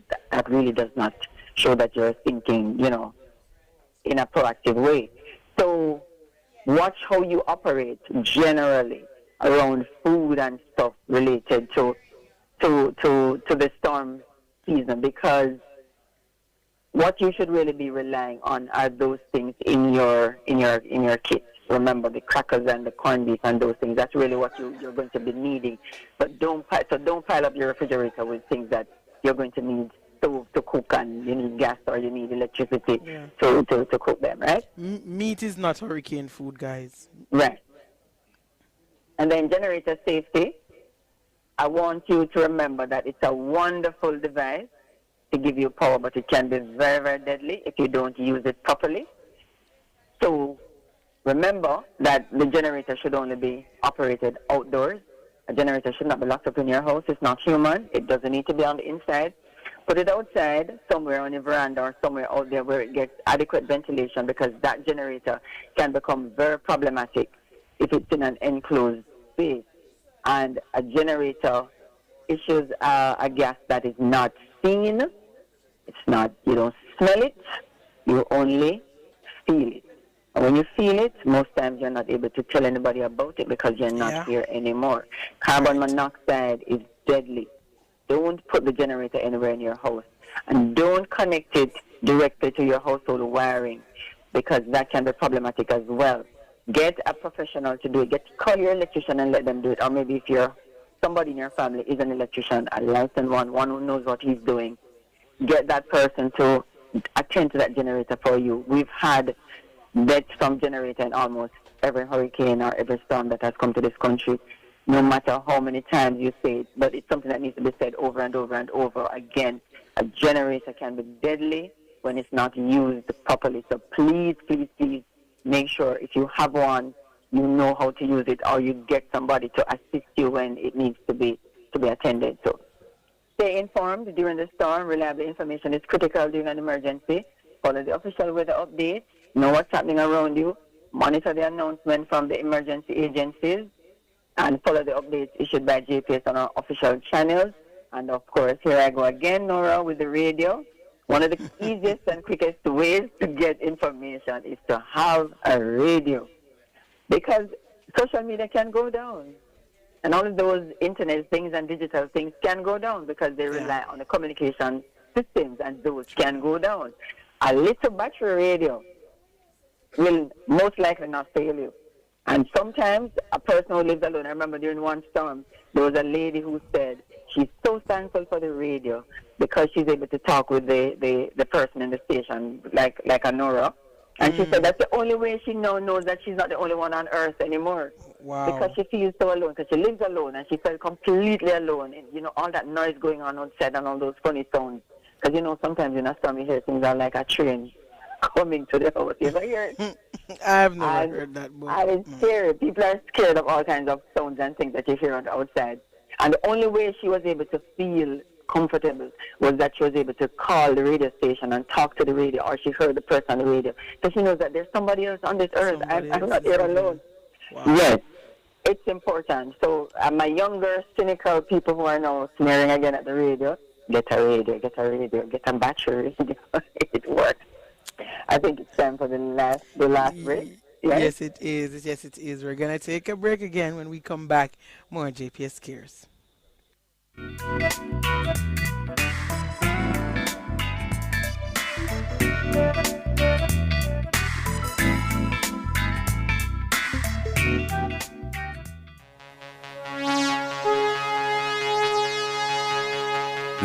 really does not show that you're thinking, in a proactive way. So watch how you operate generally around food and stuff related to the storm season, because what you should really be relying on are those things in your kit. Remember, the crackers and the corned beef and those things. That's really what you're going to be needing. But don't pile up your refrigerator with things that you're going to need to cook, and you need gas or you need electricity to cook them, right? Meat is not hurricane food, guys. Right. And then generator safety. I want you to remember that it's a wonderful device to give you power, but it can be very, very deadly if you don't use it properly. So remember that the generator should only be operated outdoors. A generator should not be locked up in your house. It's not human. It doesn't need to be on the inside. Put it outside, somewhere on your veranda or somewhere out there where it gets adequate ventilation, because that generator can become very problematic if it's in an enclosed space. And a generator issues a gas that is not seen. It's not, you don't smell it, you only feel it. And when you feel it, most times you're not able to tell anybody about it because you're not here anymore. Carbon monoxide is deadly. Don't put the generator anywhere in your house. And don't connect it directly to your household wiring, because that can be problematic as well. Get a professional to do it. Call your electrician and let them do it. Or maybe if somebody in your family is an electrician, a licensed one who knows what he's doing, get that person to attend to that generator for you. We've had deaths from generator in almost every hurricane or every storm that has come to this country, no matter how many times you say it. But it's something that needs to be said over and over and over again. A generator can be deadly when it's not used properly. So please, please, please, make sure if you have one, you know how to use it, or you get somebody to assist you when it needs to be attended. So stay informed during the storm. Reliable information is critical during an emergency. Follow the official weather updates. Know what's happening around you. Monitor the announcement from the emergency agencies, and follow the updates issued by JPS on our official channels. And of course, here I go again, Nora, with the radio. One of the easiest and quickest ways to get information is to have a radio, because social media can go down, and all of those internet things and digital things can go down because they rely on the communication systems, and those can go down. a little battery radio will most likely not fail you. And sometimes a person who lives alone, I remember during one storm, there was a lady who said she's so thankful for the radio because she's able to talk with the person in the station, like a Nora. And she said that's the only way she now knows that she's not the only one on earth anymore. Wow. Because she feels so alone, because she lives alone and she felt completely alone. And, all that noise going on outside and all those funny sounds. Because, sometimes in a storm you hear things are like a train coming to the house. You ever hear it? I've never heard that before. And it's scary. People are scared of all kinds of sounds and things that you hear on the outside. And the only way she was able to feel comfortable was that she was able to call the radio station and talk to the radio, or she heard the person on the radio. So she knows that there's somebody else on this earth. I'm not here alone. Wow. Yes, it's important. So my younger, cynical people who are now sneering again at the radio, get a radio, get a battery. It works. I think it's time for the last break. Yes, it is. Yes, it is. We're going to take a break again. When we come back, more JPS Cares.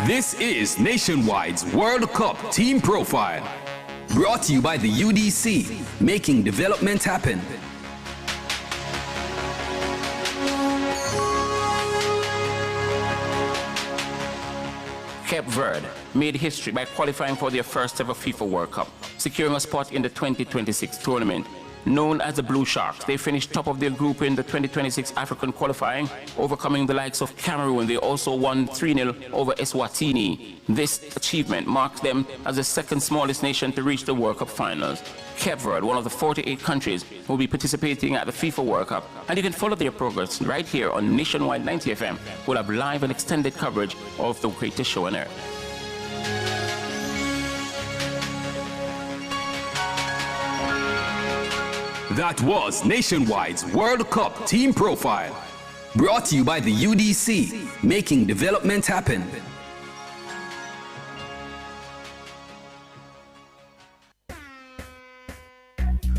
This is Nationwide's World Cup Team Profile. Brought to you by the UDC, making development happen. Cape Verde made history by qualifying for their first ever FIFA World Cup, securing a spot in the 2026 tournament. Known as the Blue Sharks, they finished top of their group in the 2026 African qualifying, overcoming the likes of Cameroon. They also won 3-0 over Eswatini. This achievement marks them as the second smallest nation to reach the World Cup finals. Cape Verde, one of the 48 countries, will be participating at the FIFA World Cup, and you can follow their progress right here on Nationwide 90 FM. We'll have live and extended coverage of the greatest show on earth. That was Nationwide's World Cup Team Profile. Brought to you by the UDC, making development happen.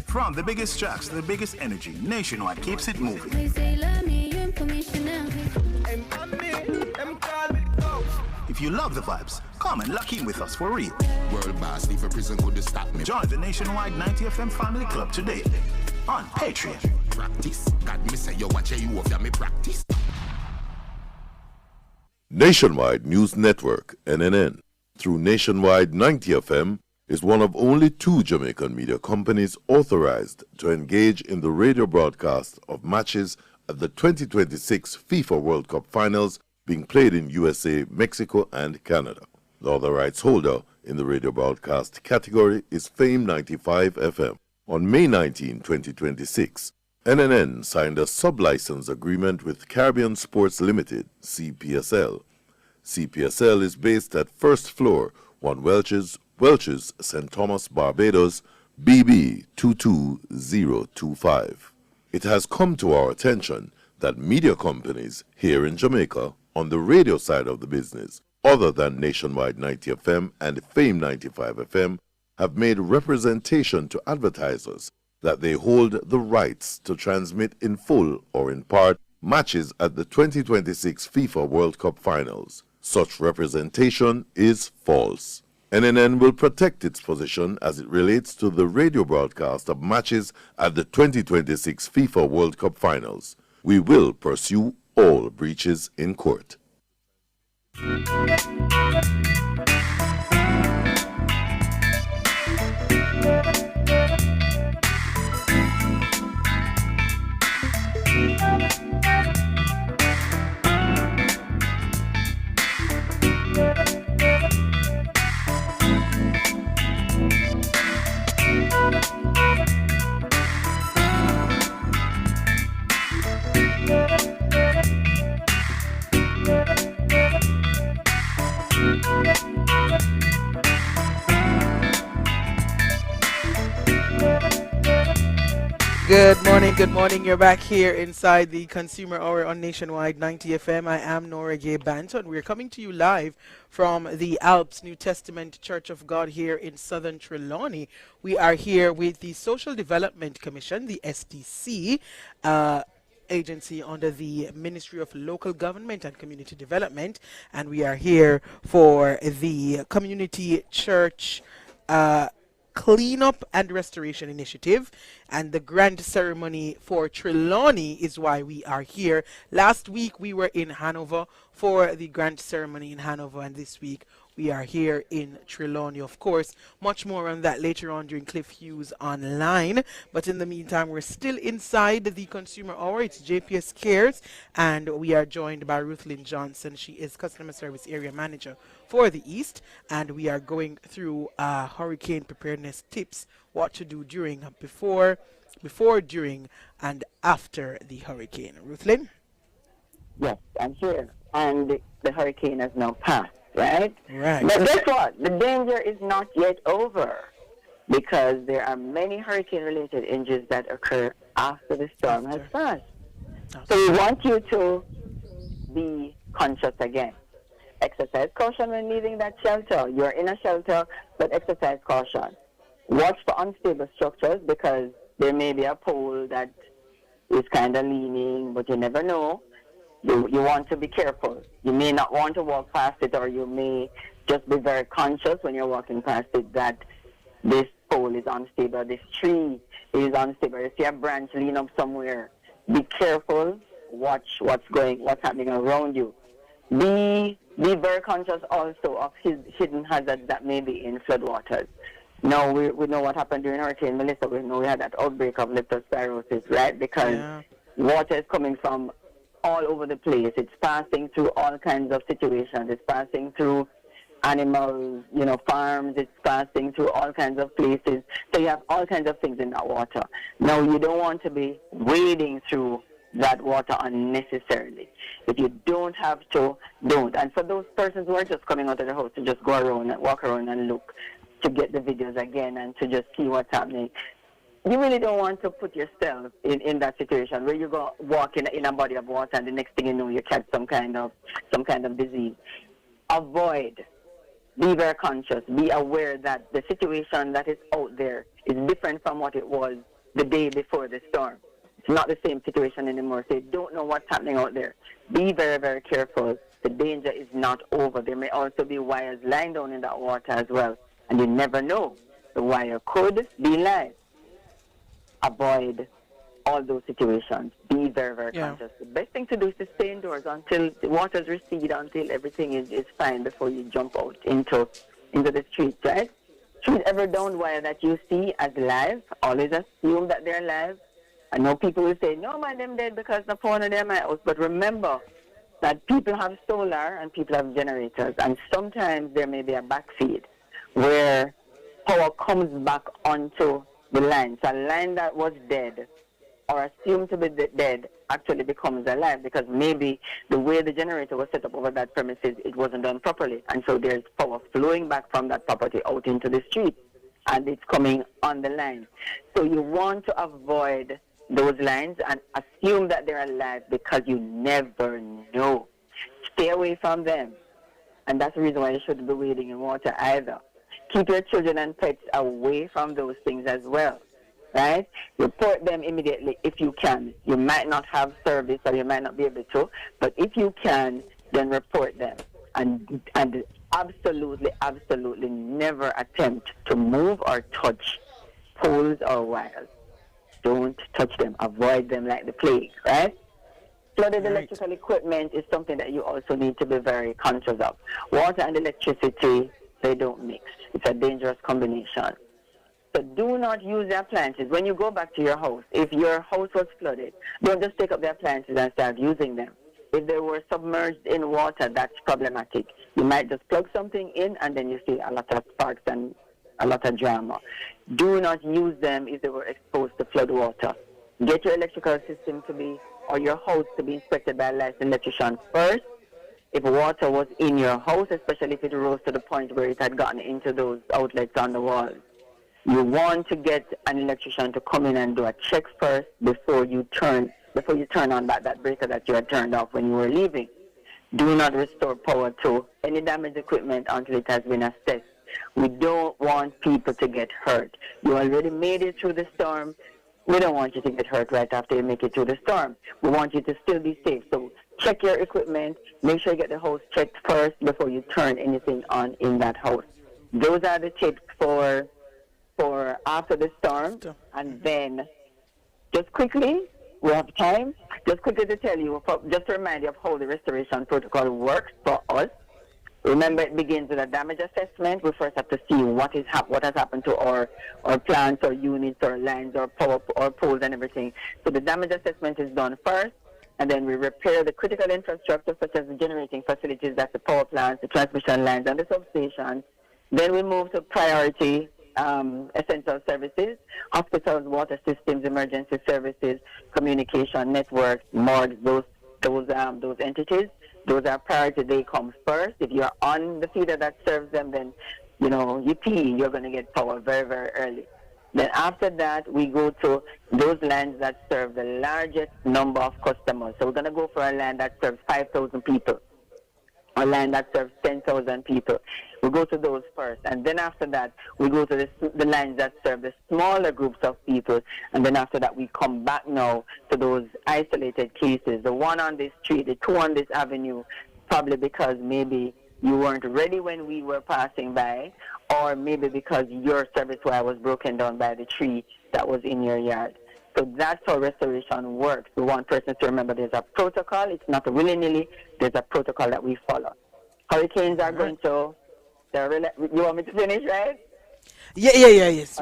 From the biggest tracks to the biggest energy, Nationwide keeps it moving. If you love the vibes, come and lock in with us for real. World boss, leave a prison could stop me. Join the Nationwide 90 FM Family Club today on Patreon. Practice. God me say you watch you over me practice. Nationwide News Network, NNN, through Nationwide 90 FM, is one of only 2 Jamaican media companies authorized to engage in the radio broadcast of matches at the 2026 FIFA World Cup Finals being played in USA, Mexico, and Canada. The other rights holder in the radio broadcast category is Fame 95 FM. On May 19, 2026, NNN signed a sub-license agreement with Caribbean Sports Limited, CPSL. CPSL is based at First Floor, 1 Welch's, St. Thomas, Barbados, BB 22025. It has come to our attention that media companies here in Jamaica on the radio side of the business, other than Nationwide 90 FM and Fame 95 FM, have made representation to advertisers that they hold the rights to transmit in full or in part matches at the 2026 FIFA World Cup Finals. Such representation is false. NNN will protect its position as it relates to the radio broadcast of matches at the 2026 FIFA World Cup Finals. We will pursue all breaches in court. Good morning, good morning. You're back here inside the Consumer Hour on Nationwide 90 FM. I am Nora Gay Banton. We're coming to you live from the Alps New Testament Church of God here in southern Trelawney. We are here with the Social Development Commission, the SDC, agency under the Ministry of Local Government and Community Development, and we are here for the Community Church Cleanup and Restoration Initiative, and the grand ceremony for Trelawney is why we are here. Last week we were in Hanover for the grand ceremony in Hanover, and this week we are here in Trelawney. Of course, much more on that later on during Cliff Hughes Online, but in the meantime we're still inside the Consumer Hour. It's JPS Cares, and we are joined by Ruthlyn Johnson. She is Customer Service Area Manager for the East, and we are going through hurricane preparedness tips, what to do during, before, during, and after the hurricane. Ruthlyn? Yes, I'm here. And the hurricane has now passed, right? Right. But guess what? The danger is not yet over, because there are many hurricane-related injuries that occur after the storm has passed. So we want you to be conscious again. Exercise caution when leaving that shelter. You're in a shelter, but exercise caution. Watch for unstable structures, because there may be a pole that is kind of leaning, but you never know. You want to be careful. You may not want to walk past it, or you may just be very conscious when you're walking past it that this pole is unstable, this tree is unstable. If you see a branch lean up somewhere, be careful. Watch what's happening around you. Be very conscious also of hidden hazards that may be in floodwaters. Now, we know what happened during Hurricane Melissa. We know we had that outbreak of leptospirosis, right? Because water is coming from all over the place. It's passing through all kinds of situations. It's passing through animals, farms. It's passing through all kinds of places. So you have all kinds of things in that water. Now, you don't want to be wading through that water unnecessarily. If you don't have to, don't. And for those persons who are just coming out of the house to just go around and walk around and look, to get the videos again and to just see what's happening, you really don't want to put yourself in that situation where you go walk in a body of water and the next thing you know you catch some kind of disease. Avoid. Be very conscious. Be aware that the situation that is out there is different from what it was the day before the storm. It's not the same situation anymore. So you don't know what's happening out there. Be very, very careful. The danger is not over. There may also be wires lying down in that water as well. And you never know. The wire could be live. Avoid all those situations. Be very, very conscious. The best thing to do is to stay indoors until the waters recede, until everything is fine before you jump out into the streets, right? Treat every downed wire that you see as live. Always assume that they're live. I know people will say, no, man, them dead because the phone in my house. But remember that people have solar and people have generators. And sometimes there may be a backfeed where power comes back onto the line. So a line that was dead or assumed to be dead actually becomes alive, because maybe the way the generator was set up over that premises, it wasn't done properly. And so there's power flowing back from that property out into the street, and it's coming on the line. So you want to avoid those lines and assume that they're alive, because you never know. Stay away from them. And that's the reason why you shouldn't be wading in water either. Keep your children and pets away from those things as well, right? Report them immediately if you can. You might not have service or you might not be able to, but if you can, then report them. And absolutely, absolutely never attempt to move or touch poles or wires. Don't touch them. Avoid them like the plague, right? Flooded electrical equipment is something that you also need to be very conscious of. Water and electricity, they don't mix. It's a dangerous combination. So do not use the appliances. When you go back to your house, if your house was flooded, don't just take up the appliances and start using them. If they were submerged in water, that's problematic. You might just plug something in and then you see a lot of sparks and a lot of drama. Do not use them if they were exposed to flood water. Get your electrical system to be, or your house to be inspected by a licensed electrician first. If water was in your house, especially if it rose to the point where it had gotten into those outlets on the walls, You want to get an electrician to come in and do a check first before you turn on that breaker that you had turned off when you were leaving. Do not restore power to any damaged equipment until it has been assessed. We don't want people to get hurt. You already made it through the storm. We don't want you to get hurt right after you make it through the storm. We want you to still be safe. So check your equipment. Make sure you get the house checked first before you turn anything on in that house. Those are the tips for after the storm. And then just quickly, we have time, just quickly to tell you, just to remind you of how the restoration protocol works for us. Remember, it begins with a damage assessment. We first have to see what has happened to our plants, or units, or lines, or power, or poles, and everything. So the damage assessment is done first, and then we repair the critical infrastructure, such as the generating facilities, that's the power plants, the transmission lines, and the substations. Then we move to priority essential services: hospitals, water systems, emergency services, communication networks, morgues, those entities. Those are priority. They come first. If you're on the feeder that serves them, then you're going to get power very, very early. Then after that, we go to those lands that serve the largest number of customers. So we're going to go for a land that serves 5,000 people, a land that serves 10,000 people. We go to those first, and then after that, we go to the lines that serve the smaller groups of people, and then after that, we come back now to those isolated cases, the one on this street, the two on this avenue, probably because maybe you weren't ready when we were passing by, or maybe because your service wire was broken down by the tree that was in your yard. So that's how restoration works. We want persons to remember there's a protocol. It's not willy-nilly. There's a protocol that we follow. Hurricanes are going to... You want me to finish, right? Yes.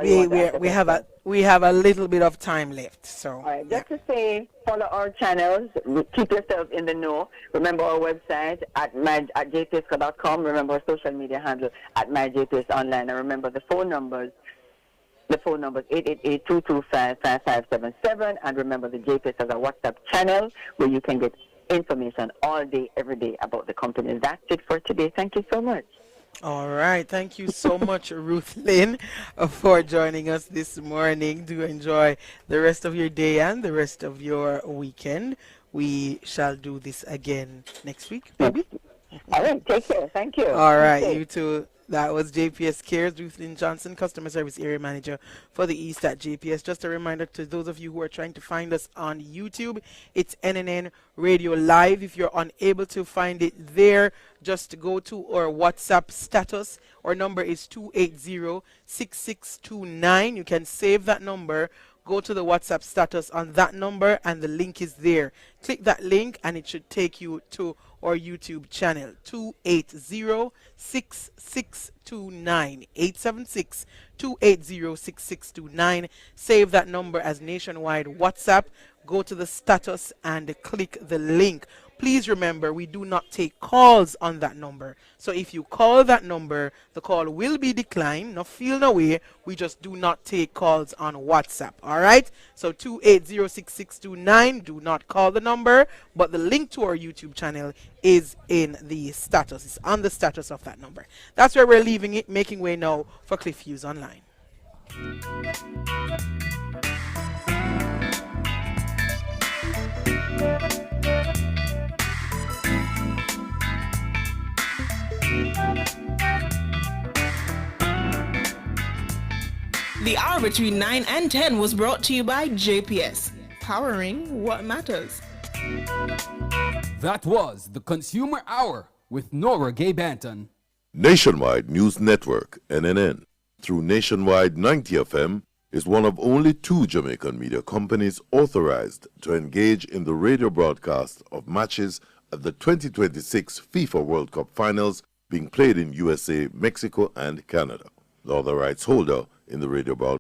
We have a little bit of time left. So all right, just to say, follow our channels. Keep yourself in the know. Remember our website at jpsco.com. Remember our social media handle at myjpsonline. And remember the phone numbers. The phone number is 888-225-5577. And remember the JPS has a WhatsApp channel where you can get information all day, every day about the company. That's it for today. Thank you so much. All right. Thank you so much, Ruth Lynn, for joining us this morning. Do enjoy the rest of your day and the rest of your weekend. We shall do this again next week, maybe. All right. Take care. Thank you. All right. You too. That was JPS Cares, Ruth Lynn Johnson, Customer Service Area Manager for the East at JPS. Just a reminder to those of you who are trying to find us on YouTube, it's NNN Radio Live. If you're unable to find it there, just go to our WhatsApp status. Our number is 280-6629. You can save that number. Go to the WhatsApp status on that number, and the link is there. Click that link, and it should take you to our YouTube channel. 280-6629. 876-280-6629. Save that number as Nationwide WhatsApp. Go to the status and click the link. Please remember, we do not take calls on that number. So if you call that number, the call will be declined. No feel no way. We just do not take calls on WhatsApp. All right? So 280-6629. Do not call the number, but the link to our YouTube channel is in the status. It's on the status of that number. That's where we're leaving it, making way now for Cliff Hughes Online. The hour between 9 and 10 was brought to you by JPS, powering what matters. That was the Consumer Hour with Nora Gay Banton. Nationwide News Network, NNN, through Nationwide 90 FM, is one of only two Jamaican media companies authorized to engage in the radio broadcast of matches at the 2026 FIFA World Cup finals being played in USA, Mexico, and Canada. The other rights holder in the radio broadcast